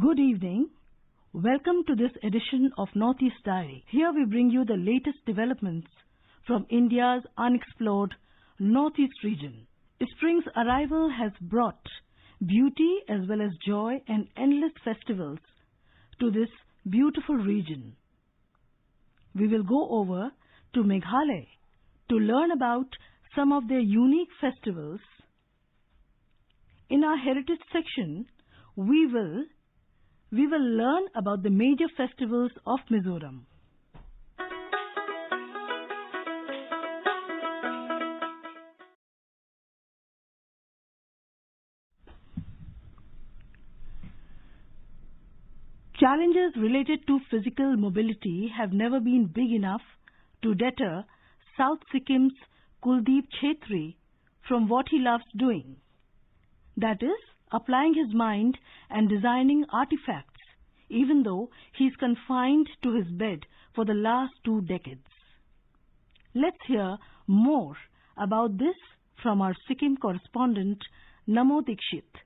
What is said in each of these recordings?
Good evening. Welcome to this edition of Northeast Diary. Here we bring you the latest developments from India's unexplored Northeast region. Spring's arrival has brought beauty as well as joy and endless festivals to this beautiful region. We will go over to Meghalaya to learn about some of their unique festivals. In our heritage section, we will learn about the major festivals of Mizoram. Challenges related to physical mobility have never been big enough to deter South Sikkim's Kuldeep Chhetri from what he loves doing. That is, applying his mind and designing artifacts, even though he is confined to his bed for the last 2 decades. Let's hear more about this from our Sikkim correspondent, Namo Dikshit.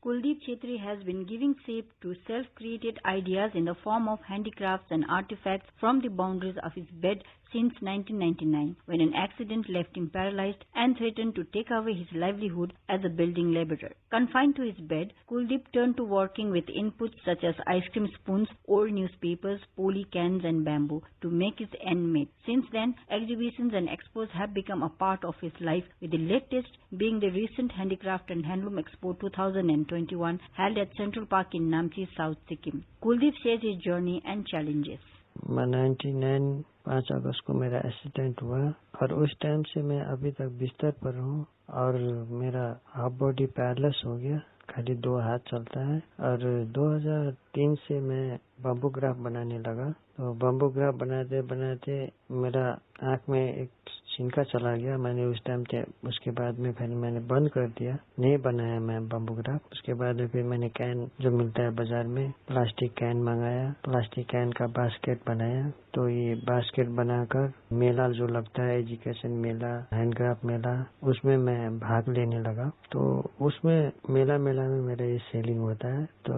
Kuldeep Chhetri has been giving shape to self-created ideas in the form of handicrafts and artifacts from the boundaries of his bed since 1999, when an accident left him paralyzed and threatened to take away his livelihood as a building laborer. Confined to his bed, Kuldeep turned to working with inputs such as ice cream spoons, old newspapers, poly cans and bamboo to make his end meet. Since then, exhibitions and expos have become a part of his life, with the latest being the recent Handicraft and Handloom Expo 2021 held at Central Park in Namchi, South Sikkim. Kuldeep shares his journey and challenges. 99 5 अगस्त को मेरा accident हुआ और उस time से मैं अभी तक बिस्तर पर हूँ और मेरा हाफ बॉडी पैरलेस हो गया, खाली 2 हाथ चलता है। और 2003 से मैं बम्बूग्राफ बनाने लगा। तो बम्बूग्राफ बनाते बनाते मेरा आँख में एक छिनका चला गया। मैंने उस टाइम से उसके बाद में फिर मैंने बंद कर दिया, नहीं बनाया मैं बम्बूग्राफ। उसके बाद फिर मैंने कैन जो मिलता है बाजार में, प्लास्टिक कैन मंगाया, प्लास्टिक कैन का बास्केट बनाया। तो ये बास्केट बनाकर मेला जो लगता है, एजुकेशन मेला, हैंडक्राफ्ट मेला, उसमें मैं भाग लेने लगा। तो उसमें मेला में मेरा ये सेलिंग होता है। तो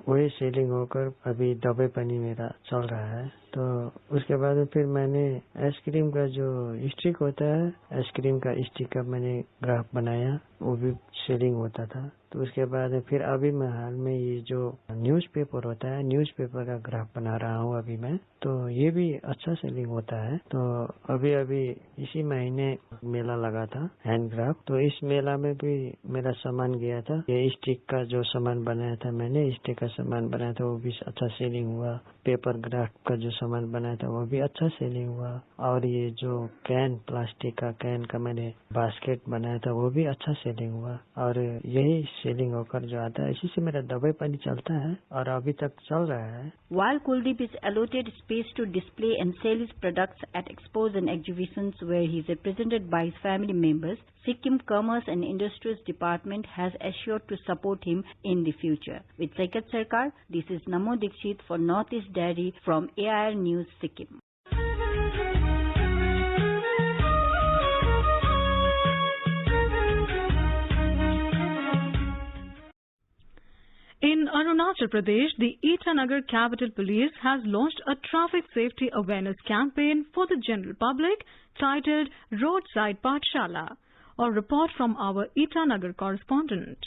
वही सेलिंग होकर अभी दबे पानी मेरा चल रहा है। तो उसके बाद फिर मैंने आइसक्रीम का जो स्टिक होता है, आइसक्रीम का स्टिक का मैंने ग्राफ बनाया, वो भी सेलिंग होता था। तो उसके बाद फिर अभी मैं हाल में ये जो न्यूज़पेपर होता है, न्यूज़पेपर का ग्राफ बना रहा हूँ अभी मैं। तो ये भी अच्छा सेलिंग होता है। तो अभी इसी महीने मेला लगा था हैंडक्राफ्ट। तो इस मेला में भी मेरा सामान गया था। ये स्टिक का जो सामान बनाया था मैंने, स्टिक का सामान बनाया था, वो भी अच्छा सेलिंग हुआ। पेपर ग्राफ्ट का जो सामान बनाया था वो भी अच्छा सेलिंग हुआ। और ये जो कैन, प्लास्टिक का कैन का मैंने बास्केट बनाया था, वो भी अच्छा सेलिंग हुआ। और यही सेलिंग होकर जो आता है, इसी से मेरा दवाई पानी चलता है और अभी तक चल रहा है। While Kuldeep is allotted space to display and sell his products at expos and exhibitions where he is represented by his family members, Sikkim Commerce and Industries Department has assured to support him in the future. With Saikat Sarkar, this is Namo Dikshit for Northeast Diary from AIR News Sikkim. In Arunachal Pradesh, the Itanagar Capital Police has launched a traffic safety awareness campaign for the general public titled Roadside Pathshala. A report from our Itanagar correspondent.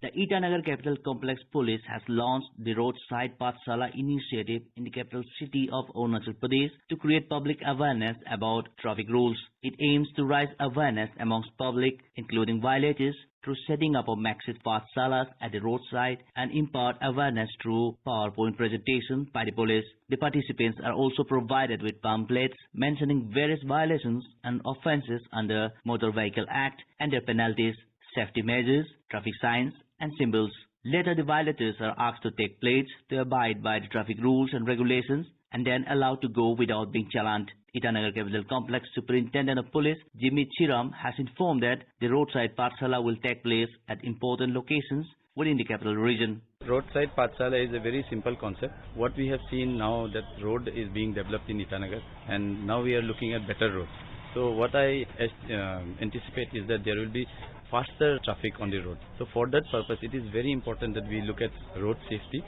The Itanagar Capital Complex Police has launched the Roadside Pathshala initiative in the capital city of Arunachal Pradesh to create public awareness about traffic rules. It aims to raise awareness amongst public, including violators, through setting up of maxis pathshalas at the roadside and impart awareness through PowerPoint presentation by the police. The participants are also provided with pamphlets mentioning various violations and offences under Motor Vehicle Act and their penalties, safety measures, traffic signs and symbols. Later, the violators are asked to take plates to abide by the traffic rules and regulations and then allowed to go without being challaned. Itanagar Capital Complex Superintendent of Police Jimmy Chiram has informed that the roadside pathshala will take place at important locations within the capital region. Roadside Pathshala is a very simple concept. What we have seen now, that road is being developed in Itanagar and now we are looking at better roads. So what I anticipate is that there will be faster traffic on the road. So for that purpose, it is very important that we look at road safety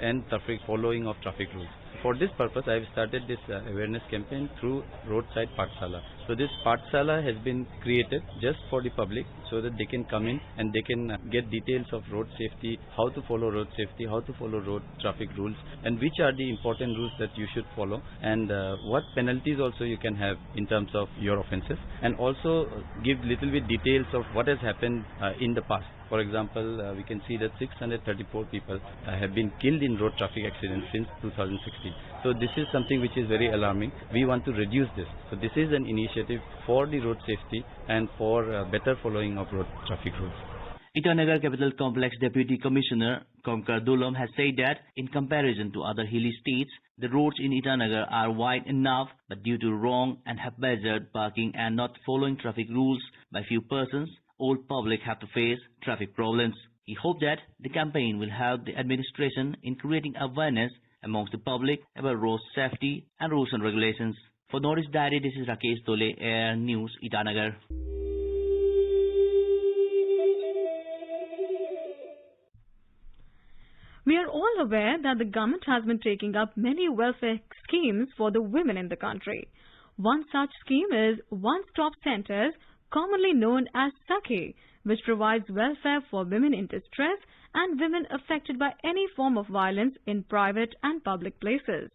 and traffic following of traffic rules. For this purpose, I have started this awareness campaign through Roadside Pathshala. So this Pathshala has been created just for the public so that they can come in and they can get details of road safety, how to follow road safety, how to follow road traffic rules, and which are the important rules that you should follow, and what penalties also you can have in terms of your offences, and also give little bit details of what has happened in the past. For example, we can see that 634 people have been killed in road traffic accidents since 2016. So this is something which is very alarming. We want to reduce this. So this is an initiative for the road safety and for better following of road traffic rules. Itanagar Capital Complex Deputy Commissioner Komkar Dulam has said that in comparison to other hilly states, the roads in Itanagar are wide enough, but due to wrong and haphazard parking and not following traffic rules by few persons, all public have to face traffic problems. He hoped that the campaign will help the administration in creating awareness amongst the public about road safety and rules and regulations. For Northeast Diary, this is Rakesh Dole, Air News, Itanagar. We are all aware that the government has been taking up many welfare schemes for the women in the country. One such scheme is One-Stop Centers, commonly known as Sakhi, which provides welfare for women in distress and women affected by any form of violence in private and public places.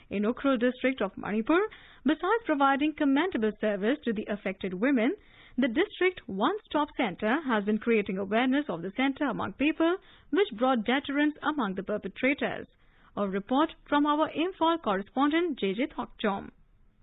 In Ukhrul district of Manipur, besides providing commendable service to the affected women, the district One-Stop Center has been creating awareness of the center among people, which brought deterrence among the perpetrators. A report from our Imphal correspondent JJ Thokchom.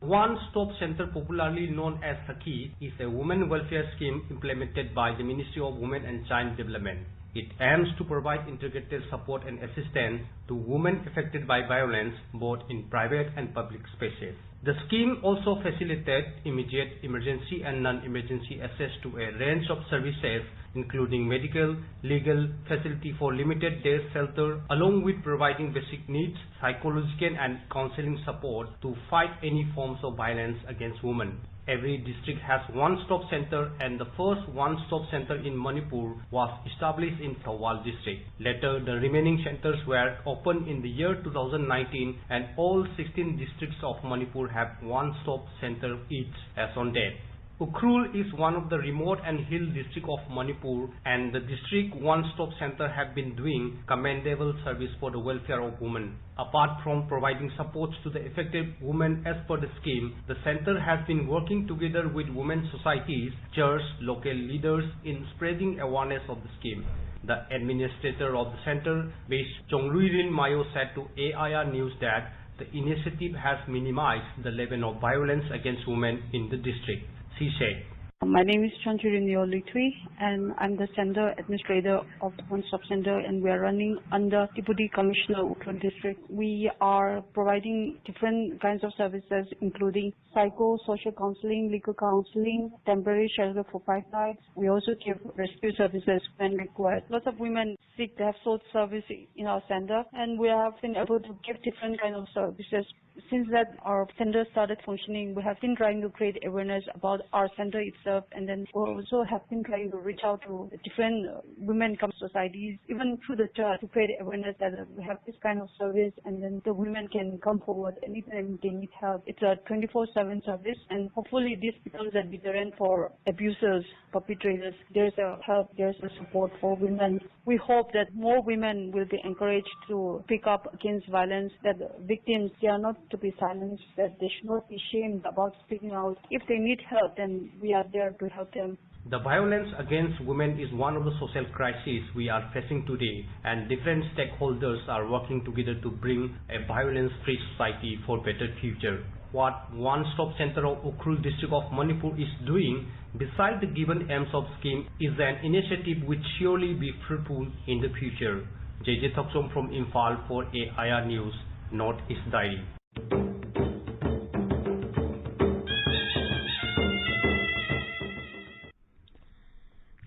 One-Stop Center, popularly known as Sakhi, is a women welfare scheme implemented by the Ministry of Women and Child Development. It aims to provide integrated support and assistance to women affected by violence both in private and public spaces. The scheme also facilitates immediate, emergency and non-emergency access to a range of services including medical, legal, facility for limited day shelter, along with providing basic needs, psychological and counseling support to fight any forms of violence against women. Every district has one-stop center, and the first one-stop center in Manipur was established in Thawal district. Later, the remaining centers were opened in the year 2019, and all 16 districts of Manipur have one-stop center each as on date. Ukhrul is one of the remote and hill district of Manipur, and the district one-stop center have been doing commendable service for the welfare of women. Apart from providing support to the affected women as per the scheme, the center has been working together with women's societies, church, local leaders in spreading awareness of the scheme. The administrator of the center, Ms. Chongluirin Mayo, said to AIR News that the initiative has minimized the level of violence against women in the district. She said, my name is Chanchurin Yolitwi, and I'm the center administrator of One-Stop Center, and we are running under Deputy Commissioner Ukhrul District. We are providing different kinds of services, including psycho-social counseling, legal counseling, temporary shelter for 5 nights. We also give rescue services when required. Lots of women seek to have sought service in our center, and we have been able to give different kinds of services. Since that our center started functioning, we have been trying to create awareness about our center itself, and then we also have been trying to reach out to different women societies, even through the church, to create awareness that we have this kind of service, and then the women can come forward anytime they need help. It's a 24/7 service, and hopefully this becomes a deterrent for abusers, perpetrators. There's a help, there's a support for women. We hope that more women will be encouraged to speak up against violence, that victims, they are not to be silenced, that they should not be shamed about speaking out. If they need help, then we are there to help them. the violence against women is one of the social crises we are facing today, and different stakeholders are working together to bring a violence-free society for better future. What One-Stop Center of Ukhrul District of Manipur is doing, beside the given aims of scheme, is an initiative which surely be fruitful in the future. JJ Thokchom from Imphal for AIR News, Northeast Diary.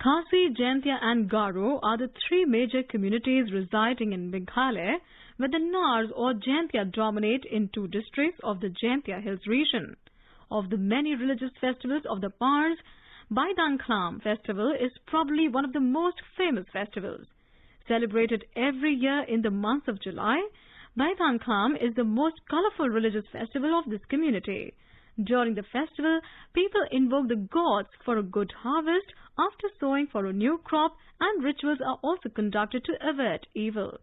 Khasi, Jaintia and Garo are the three major communities residing in Meghalaya, where the Nars or Jaintia dominate in 2 districts of the Jaintia Hills region. Of the many religious festivals of the Pars, Baidang Khlam festival is probably one of the most famous festivals. Celebrated every year in the month of July, Baidang Khlam is the most colorful religious festival of this community. During the festival, people invoke the gods for a good harvest after sowing for a new crop, and rituals are also conducted to avert evil.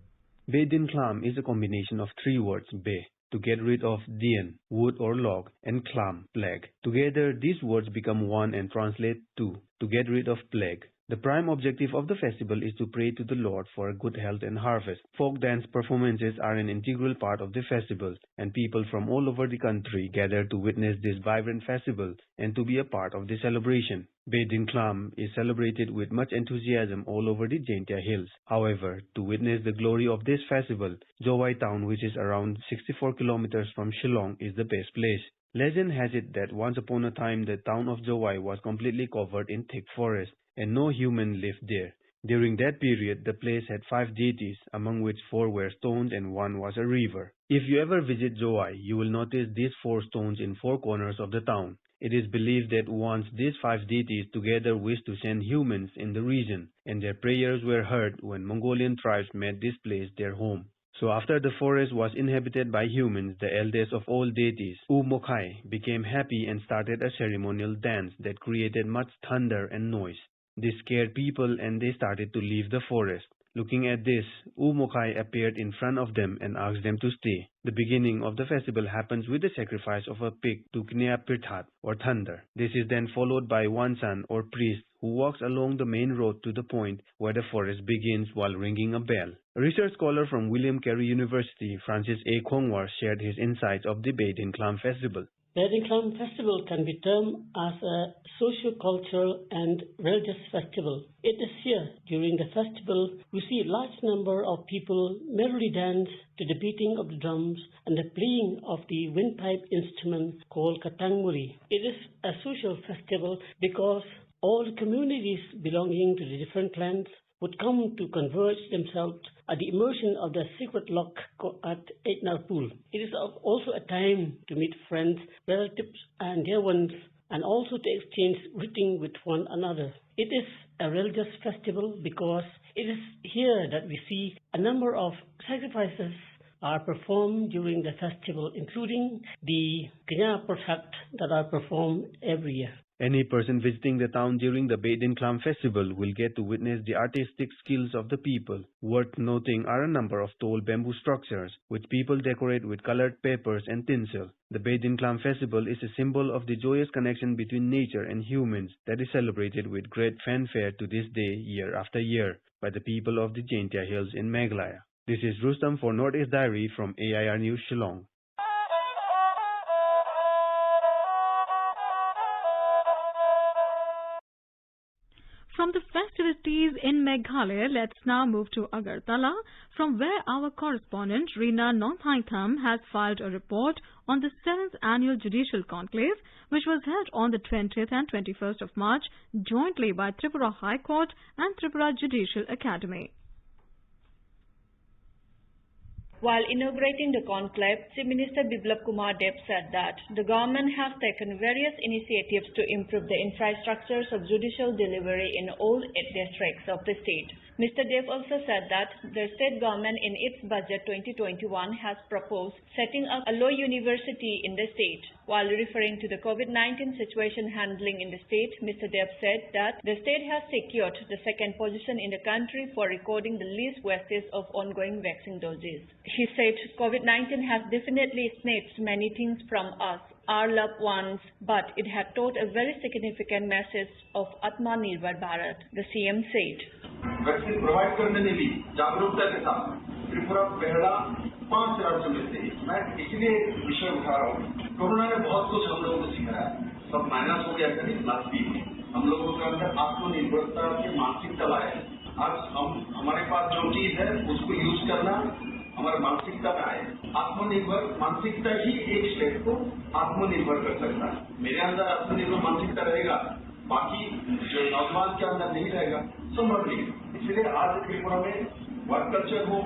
Baidin Khlam is a combination of three words: Be, to get rid of Dien, wood or log, and Khlam, plague. Together, these words become one and translate to get rid of plague. The prime objective of the festival is to pray to the Lord for good health and harvest. Folk dance performances are an integral part of the festival, and people from all over the country gather to witness this vibrant festival and to be a part of the celebration. Baidin Khlam is celebrated with much enthusiasm all over the Jaintia Hills. However, to witness the glory of this festival, Jowai town, which is around 64 kilometers from Shillong, is the best place. Legend has it that once upon a time the town of Jowai was completely covered in thick forest, and no human lived there. During that period, the place had 5 deities, among which 4 were stones and 1 was a river. If you ever visit Jowai, you will notice these 4 stones in 4 corners of the town. It is believed that once these 5 deities together wished to send humans in the region, and their prayers were heard when Mongolian tribes made this place their home. So after the forest was inhabited by humans, the eldest of all deities, U Mokhai, became happy and started a ceremonial dance that created much thunder and noise. This scared people and they started to leave the forest. Looking at this, U Mokhai appeared in front of them and asked them to stay. The beginning of the festival happens with the sacrifice of a pig to Knia Pirthat, or thunder. This is then followed by one son or priest who walks along the main road to the point where the forest begins while ringing a bell. A research scholar from William Carey University, Francis A. Khongwar, shared his insights of the Baidin Khlam festival. Baidin Khlam festival can be termed as a socio-cultural and religious festival. It is here, during the festival, we see a large number of people merrily dance to the beating of the drums and the playing of the windpipe instrument called Katangmuri. It is a social festival because all the communities belonging to the different clans would come to converge themselves at the immersion of the secret lock at Eitnar Pool. It is also a time to meet friends, relatives and dear ones, and also to exchange greetings with one another. It is a religious festival because it is here that we see a number of sacrifices are performed during the festival, including the Knia Pirthat that are performed every year. Any person visiting the town during the Baidin Khlam festival will get to witness the artistic skills of the people. Worth noting are a number of tall bamboo structures, which people decorate with colored papers and tinsel. The Baidin Khlam festival is a symbol of the joyous connection between nature and humans that is celebrated with great fanfare to this day, year after year, by the people of the Jaintia Hills in Meghalaya. This is Rustam for Northeast Diary from AIR News Shillong. From the festivities in Meghalaya, let's now move to Agartala, from where our correspondent Reena Nonthaitham has filed a report on the 7th Annual Judicial Conclave, which was held on the 20th and 21st of March, jointly by Tripura High Court and Tripura Judicial Academy. While inaugurating the conclave, Chief Minister Biplab Kumar Deb said that the government has taken various initiatives to improve the infrastructures of judicial delivery in all 8 districts of the state. Mr. Deb also said that the state government in its budget 2021 has proposed setting up a law university in the state. While referring to the COVID-19 situation handling in the state, Mr. Deb said that the state has secured the 2nd position in the country for recording the least wastage of ongoing vaccine doses. He said COVID-19 has definitely snatched many things from us, our loved ones, but it had taught a very significant message of Atmanirbhar Bharat, the CM said. Vaccine provide करने में भी जागरूकता के साथ त्रिपुरा पहला 5 राज्यों में से मैं इसलिए विषय उठा रहा हूँ। कोरोना ने बहुत कुछ हम लोगों को सिखाया, सब माइनस हो गया करीब लास्ट वीक में। हम लोगों के अंदर आत्मनिर्भरता की मानसिकता लाए। आज हमारे पास जो चीज है उसको यूज करना हमारे मानसिकता में आए। आत्मनिर्भर मानसिकता ही एक स्टेट को आत्मनिर्भर कर सकता है। मेरे अंदर आत्मनिर्भर मानसिकता रहेगा, बाकी जो नौजवान के अंदर नहीं रहेगा, संभव नहीं। इसलिए आज त्रिपुरा में वर्क कल्चर हो,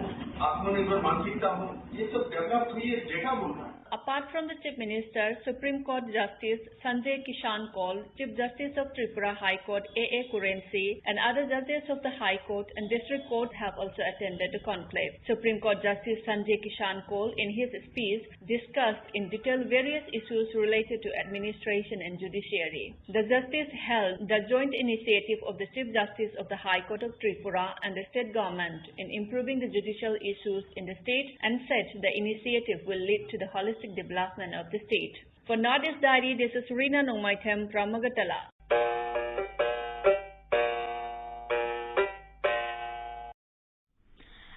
आत्मनिर्भर मानसिकता हो, ये सब डेवलप हुई है डेटा बोलता है। Apart from the Chief Minister, Supreme Court Justice Sanjay Kishan Kaul, Chief Justice of Tripura High Court A.A. Kurensi, and other judges of the High Court and District Court have also attended the conclave. Supreme Court Justice Sanjay Kishan Kaul, in his speech, discussed in detail various issues related to administration and judiciary. The Justice held the joint initiative of the Chief Justice of the High Court of Tripura and the state government in improving the judicial issues in the state and said the initiative will lead to the holistic development of the state. For Northeast Diary, this is Rina Nongmaitem from Magatala.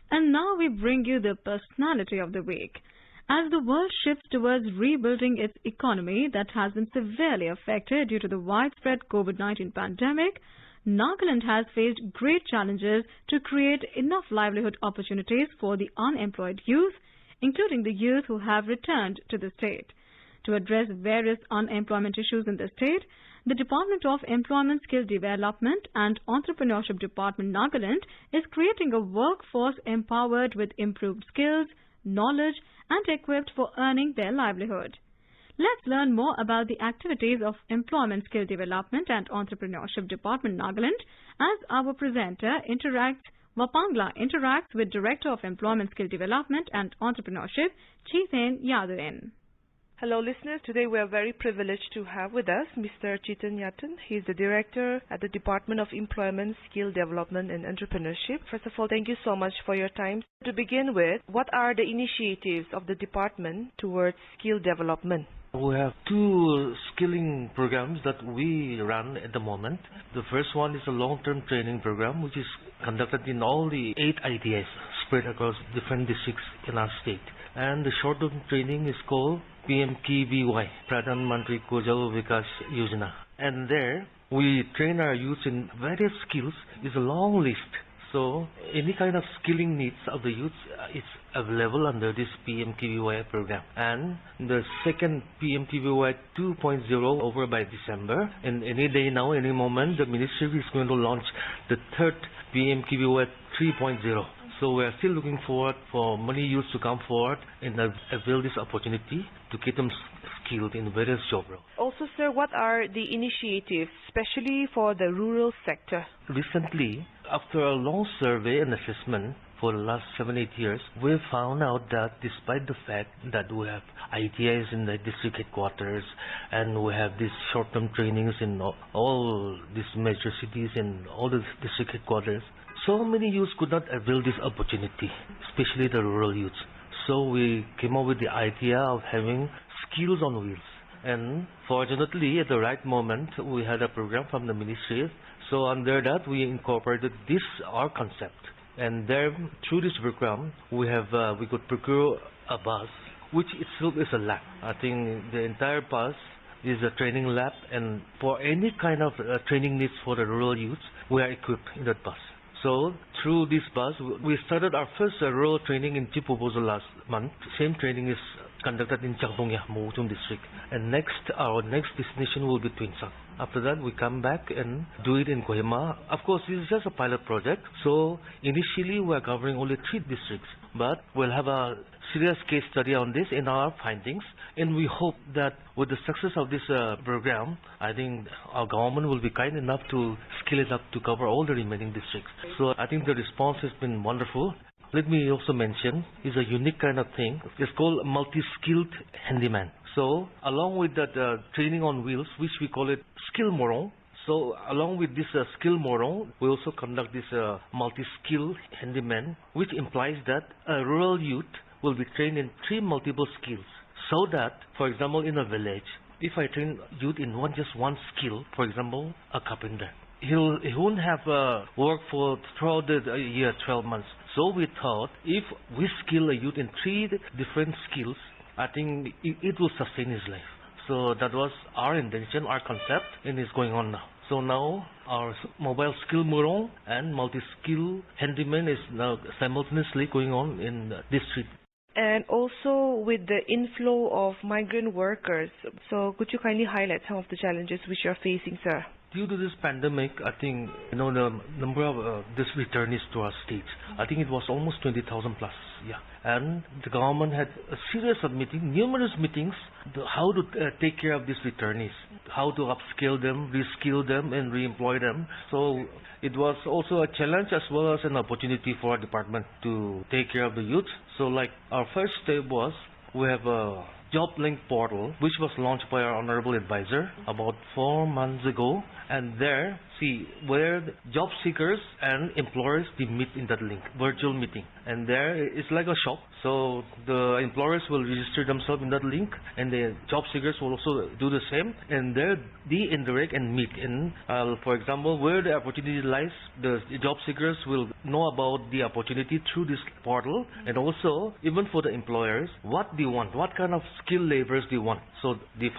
And now we bring you the personality of the week. As the world shifts towards rebuilding its economy that has been severely affected due to the widespread COVID-19 pandemic, Nagaland has faced great challenges to create enough livelihood opportunities for the unemployed youth, including the youth who have returned to the state. To address various unemployment issues in the state, the Department of Employment, Skill Development and Entrepreneurship Department Nagaland is creating a workforce empowered with improved skills, knowledge and equipped for earning their livelihood. Let's learn more about the activities of Employment, Skill Development and Entrepreneurship Department Nagaland as our presenter Wapangla interacts with Director of Employment, Skill Development and Entrepreneurship, Chetan Yadurin. Hello listeners, today we are very privileged to have with us Mr. Chetan Yadurin. He is the Director at the Department of Employment, Skill Development and Entrepreneurship. First of all, thank you so much for your time. To begin with, what are the initiatives of the department towards skill development? We have two skilling programs that we run at the moment. The first one is a long-term training program which is conducted in all the 8 ITIs spread across different districts in our state. And the short-term training is called PMKVY, Pradhan Mantri Kaujal Vikas Yojana. And there we train our youth in various skills. It's a long list. So any kind of skilling needs of the youth is available under this PMKVY program. And the second PMKVY 2.0 over by December. And any day now, any moment, the ministry is going to launch the third PMKVY 3.0. So we are still looking forward for many youths to come forward and avail this opportunity to get them skilled in various job roles. Also, sir, what are the initiatives, especially for the rural sector? Recently, after a long survey and assessment for the last 7-8 years, we found out that despite the fact that we have ITIs in the district headquarters and we have these short-term trainings in all these major cities and all the district headquarters, so many youths could not avail this opportunity, especially the rural youths. So we came up with the idea of having skills on wheels. And fortunately, at the right moment, we had a program from the ministry. So under that, we incorporated this, our concept. And there, through this program, we could procure a bus, which itself is a lab. I think the entire bus is a training lab, and for any kind of training needs for the rural youths, we are equipped in that bus. So through this bus, we started our first rural training in Chipobozo last month. Same training is conducted in Changtongya, Mogutum district. And our next destination will be Tuinsang. After that, we come back and do it in Kohima. Of course, this is just a pilot project. So initially, we are covering only 3 districts. But we'll have a serious case study on this in our findings. And we hope that with the success of this program, I think our government will be kind enough to scale it up to cover all the remaining districts. So I think the response has been wonderful. Let me also mention, it's a unique kind of thing. It's called multi-skilled handyman. So along with that training on wheels, which we call it skill morong. So along with this skill morong, we also conduct this multi-skill handyman, which implies that a rural youth will be trained in 3 multiple skills. So that, for example, in a village, if I train youth in just one skill, for example, a carpenter, he won't have work for throughout the year, 12 months. So we thought if we skill a youth in 3 different skills, I think it will sustain his life. So that was our intention, our concept, and it's going on now. So now our mobile skill morong and multi-skill handyman is now simultaneously going on in this street. And also with the inflow of migrant workers, so could you kindly highlight some of the challenges which you are facing, sir? Due to this pandemic, I think, the number of these returnees to our states, I think it was almost 20,000 plus. Yeah, and the government had a series of meetings, numerous meetings, how to take care of these returnees, how to upskill them, reskill them, and re-employ them. So it was also a challenge as well as an opportunity for our department to take care of the youth. So like our first step was, we have a job link portal which was launched by our honorable advisor about 4 months ago, and there where the job seekers and employers, they meet in that link, virtual meeting, and there it's like a shop. So the employers will register themselves in that link, and the job seekers will also do the same, and there they interact and meet. And for example, where the opportunity lies, the job seekers will know about the opportunity through this portal, and also even for the employers, what they want, what kind of skilled laborers they want. So they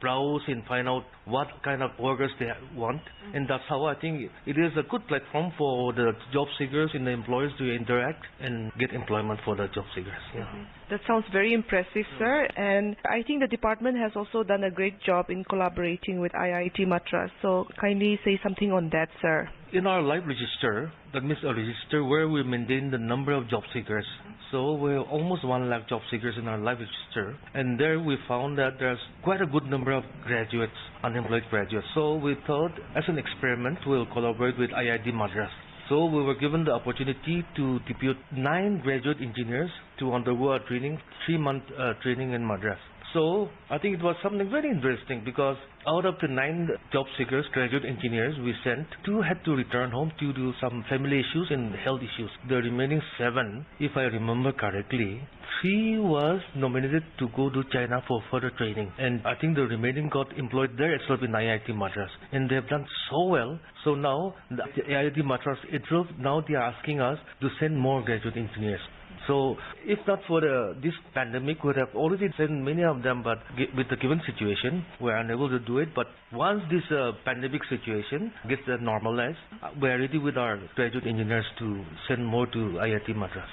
browse and find out what kind of workers they want, and that's how I think it is a good platform for the job seekers and the employers to interact and get employment for the job seekers. Yeah. That sounds very impressive, sir. And I think the department has also done a great job in collaborating with IIT Madras. So kindly say something on that, sir. In our live register, that means a register where we maintain the number of job seekers. So we have almost 1 lakh job seekers in our live register, and there we found that there's quite a good number of graduates, unemployed graduates. So we thought, as an experiment, we'll collaborate with IIT Madras. So we were given the opportunity to depute 9 graduate engineers to undergo a training, 3-month training in Madras. So I think it was something very interesting, because out of the 9 job seekers, graduate engineers we sent, 2 had to return home due to some family issues and health issues. The remaining 7, if I remember correctly, 3 was nominated to go to China for further training, and I think the remaining got employed there itself in IIT Madras, and they have done so well. So now the IIT Madras itself, now they are asking us to send more graduate engineers. So if not for this pandemic, we would have already sent many of them, but with the given situation, we are unable to do it. But once this pandemic situation gets normalized, we are ready with our graduate engineers to send more to IIT Madras.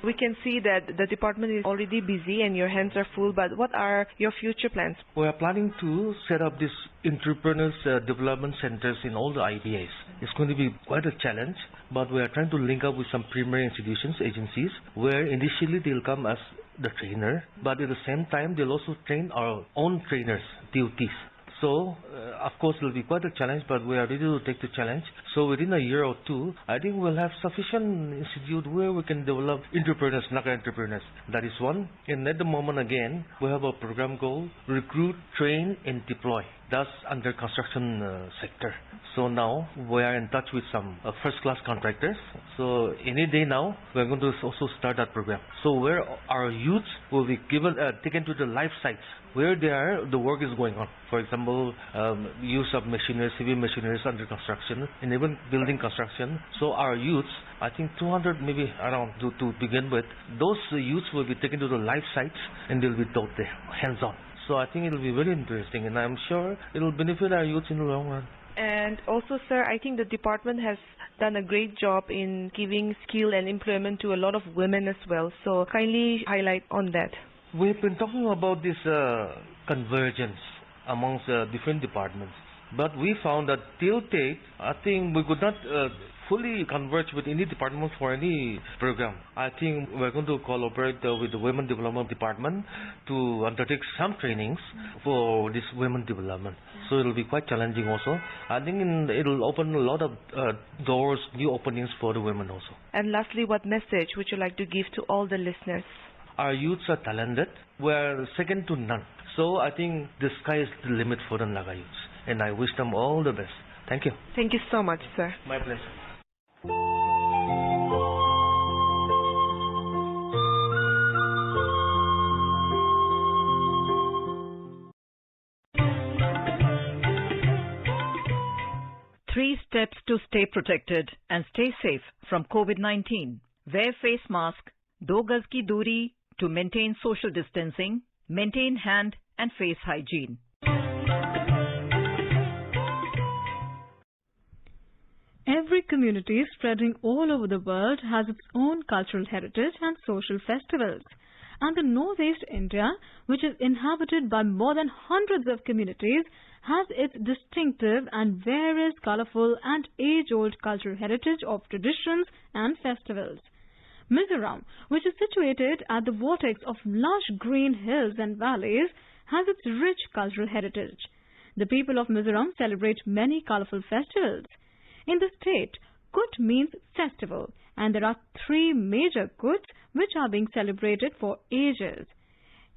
We can see that the department is already busy and your hands are full, but what are your future plans? We are planning to set up these entrepreneurs development centers in all the IDAs. It's going to be quite a challenge, but we are trying to link up with some primary institutions, agencies, where initially they'll come as the trainer, but at the same time they'll also train our own trainers, TOTs. So, of course, it will be quite a challenge, but we are ready to take the challenge. So, within a year or 2, I think we'll have sufficient institute where we can develop entrepreneurs, Naga entrepreneurs. That is one. And at the moment, again, we have a program called Recruit, Train, and Deploy. That's under construction sector. So now we are in touch with some first-class contractors. So any day now, we are going to also start that program. So where our youths will be taken to the live sites where the work is going on. For example, use of machinery, civil machinery under construction, and even building construction. So our youths, I think 200 maybe around to begin with, those youths will be taken to the live sites and they'll be taught there, hands-on. So I think it will be very interesting, and I'm sure it will benefit our youth in the long run. And also, sir, I think the department has done a great job in giving skill and employment to a lot of women as well. So kindly highlight on that. We've been talking about this convergence amongst different departments, but we found that till date, I think we could not fully converge with any department for any program. I think we're going to collaborate with the Women Development Department to undertake some trainings for this women development. So it'll be quite challenging also. I think it'll open a lot of doors, new openings for the women also. And lastly, what message would you like to give to all the listeners? Our youths are talented. We're second to none. So I think the sky is the limit for the Naga youths. And I wish them all the best. Thank you. Thank you so much, sir. My pleasure. Three steps to stay protected and stay safe from COVID-19. Wear face mask, 2 gaz ki duri to maintain social distancing, maintain hand and face hygiene. Every community spreading all over the world has its own cultural heritage and social festivals. and the Northeast India, which is inhabited by more than hundreds of communities, has its distinctive and various colorful and age-old cultural heritage of traditions and festivals. Mizoram, which is situated at the vortex of lush green hills and valleys, has its rich cultural heritage. The people of Mizoram celebrate many colorful festivals. In the state, Kut means festival, and there are 3 major Kuts which are being celebrated for ages.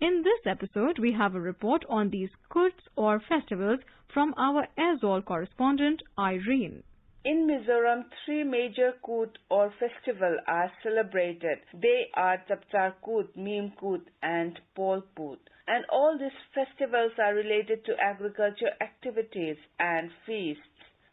In this episode, we have a report on these Kuts or festivals from our Aizawl correspondent Irene. In Mizoram, 3 major Kut or festival are celebrated. They are Chapchar Kut, Meem Kut and Pol Kut. And all these festivals are related to agriculture activities and feasts.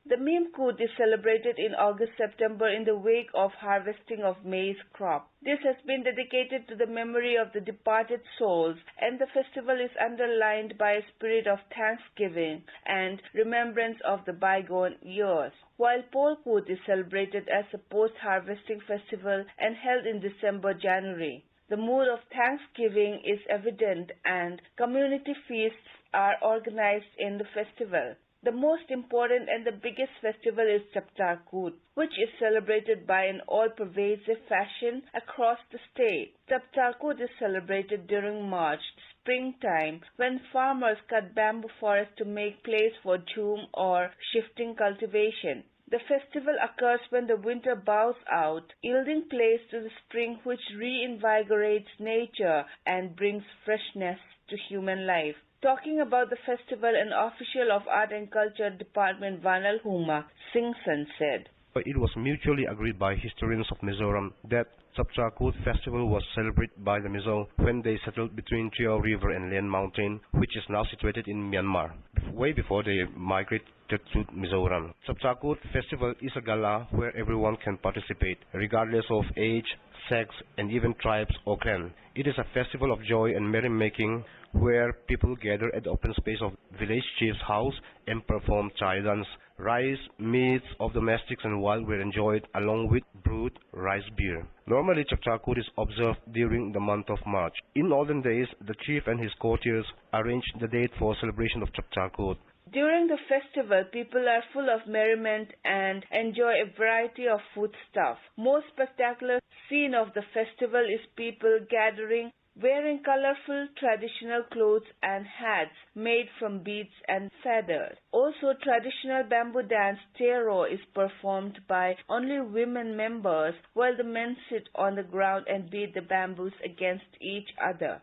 The Meem Kut is celebrated in August-September in the wake of harvesting of maize crop. This has been dedicated to the memory of the departed souls, and the festival is underlined by a spirit of thanksgiving and remembrance of the bygone years. While Pol Kut is celebrated as a post-harvesting festival and held in December-January. The mood of thanksgiving is evident and community feasts are organized in the festival. The most important and the biggest festival is Chapchar Kut, which is celebrated by an all-pervasive fashion across the state. Chapchar Kut is celebrated during March, springtime, when farmers cut bamboo forests to make place for jhum or shifting cultivation. The festival occurs when the winter bows out, yielding place to the spring which reinvigorates nature and brings freshness to human life. Talking about the festival, an official of Art and Culture Department, Vanal Huma Singson, said, "It was mutually agreed by historians of Mizoram that Chapchar Kut festival was celebrated by the Mizo when they settled between Chiao River and Lian Mountain, which is now situated in Myanmar, way before they migrated to Mizoram. Chapchar Kut festival is a gala where everyone can participate, regardless of age, sex, and even tribes or clan. It is a festival of joy and merrymaking where people gather at the open space of village chief's house and perform chai dance. Rice, meats of domestics and wild were enjoyed along with brewed rice beer. Normally, Chapchar Kut is observed during the month of March. In olden days, the chief and his courtiers arranged the date for celebration of Chapchar Kut. During the festival, people are full of merriment and enjoy a variety of foodstuff. Most spectacular scene of the festival is people gathering, wearing colorful traditional clothes and hats made from beads and feathers. Also, traditional bamboo dance Tero is performed by only women members, while the men sit on the ground and beat the bamboos against each other.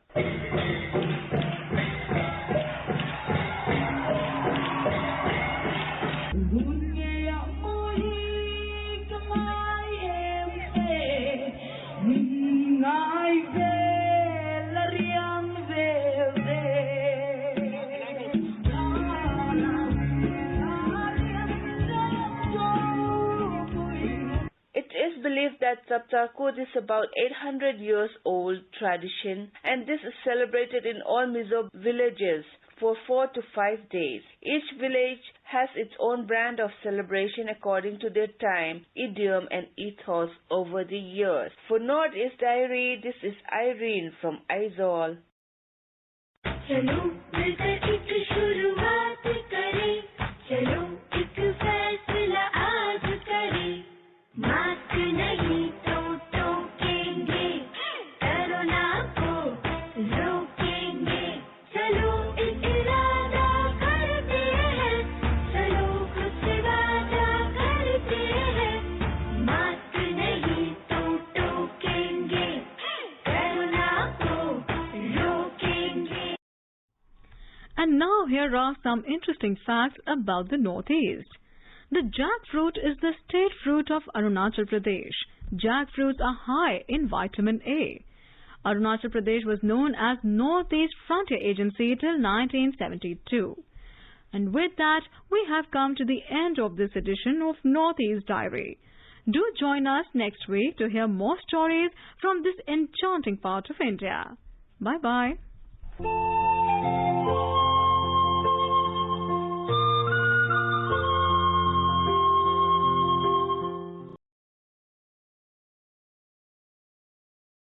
Believed that Chapchar Kut is about 800 years old tradition, and this is celebrated in all Mizo villages for 4 to 5 days. Each village has its own brand of celebration according to their time, idiom and ethos over the years. For Northeast Diary, this is Irene from Aizawl. And now here are some interesting facts about the Northeast. The jackfruit is the state fruit of Arunachal Pradesh. Jackfruits are high in vitamin A. Arunachal Pradesh was known as Northeast Frontier Agency till 1972. And with that, we have come to the end of this edition of Northeast Diary. Do join us next week to hear more stories from this enchanting part of India. Bye-bye.